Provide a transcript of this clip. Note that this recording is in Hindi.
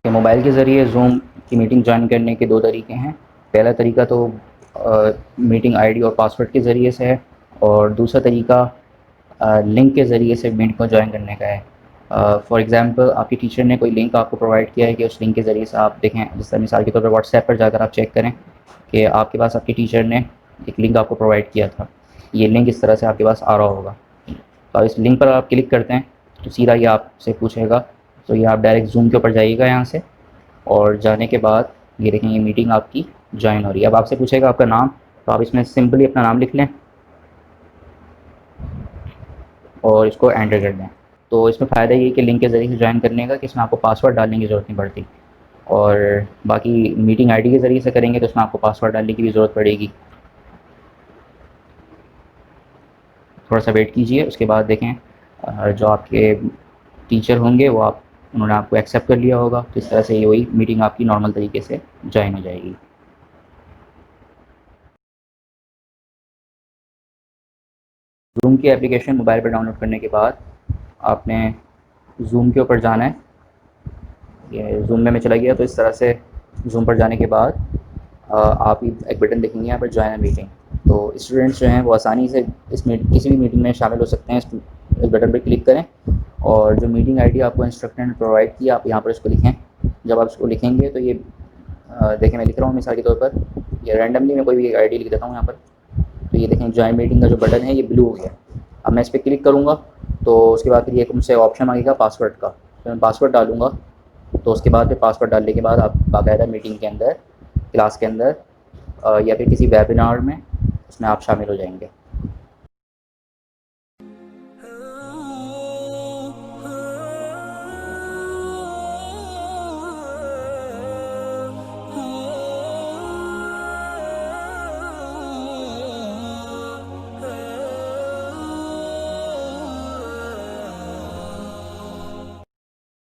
कि मोबाइल के ज़रिए ज़ूम की मीटिंग ज्वाइन करने के 2 तरीके हैं। पहला तरीका तो मीटिंग आईडी और पासवर्ड के ज़रिए से है, और दूसरा तरीका लिंक के ज़रिए से मीटिंग को ज्वाइन करने का है। फॉर एग्ज़ाम्पल, आपके टीचर ने कोई लिंक आपको प्रोवाइड किया है कि उस लिंक के ज़रिए से आप देखें, जैसे मिसाल के तौर पर व्हाट्सएप पर जाकर आप चेक करें कि आपके पास आपके टीचर ने एक लिंक आपको प्रोवाइड किया था। ये लिंक इस तरह से आपके पास आ रहा होगा। तो इस लिंक पर आप क्लिक करते हैं तो सीधा ये आपसे पूछेगा, तो ये आप डायरेक्ट ज़ूम के ऊपर जाइएगा यहाँ से, और जाने के बाद ये देखें ये मीटिंग आपकी जॉइन हो रही है। अब आपसे पूछेगा आपका नाम, तो आप इसमें सिंपली अपना नाम लिख लें और इसको एंटर कर दें। तो इसमें फ़ायदा ये है कि लिंक के ज़रिए से ज्वाइन करने का कि इसमें आपको पासवर्ड डालने की ज़रूरत नहीं पड़ती, और बाकी मीटिंग आईडी के ज़रिए से करेंगे तो उसमें आपको पासवर्ड डालने की भी ज़रूरत पड़ेगी। थोड़ा सा वेट कीजिए, उसके बाद देखें जो आपके टीचर होंगे वो आप उन्होंने आपको एक्सेप्ट कर लिया होगा, तो इस तरह से ये वही मीटिंग आपकी नॉर्मल तरीके से ज्वाइन हो जाएगी। ज़ूम की एप्लीकेशन मोबाइल पर डाउनलोड करने के बाद आपने ज़ूम के ऊपर जाना है। ये ज़ूम में मैं चला गया, तो इस तरह से ज़ूम पर जाने के बाद आप एक बटन देखेंगे यहाँ पर जॉइन अ मीटिंग। तो स्टूडेंट्स जो हैं वो आसानी से इसमें किसी भी मीटिंग में शामिल हो सकते हैं। इस बटन पर क्लिक करें और जो मीटिंग आईडी आपको इंस्ट्रक्टर ने प्रोवाइड की आप यहाँ पर इसको लिखें। जब आप इसको लिखेंगे तो ये देखें मैं लिख रहा हूँ मिसाल के तौर पर, ये रैंडमली मैं कोई भी एक आईडी लिख देता हूँ यहाँ पर। तो ये देखें जॉइन मीटिंग का जो बटन है ये ब्लू हो गया। अब मैं इस पर क्लिक करूँगा तो उसके बाद फिर ये मुझसे ऑप्शन मांगेगा पासवर्ड का, तो मैं पासवर्ड डालूँगा। तो उसके बाद फिर पासवर्ड डालने के बाद आप बाकायदा मीटिंग के अंदर, क्लास के अंदर या फिर किसी वेबिनार में उसमें आप शामिल हो जाएंगे।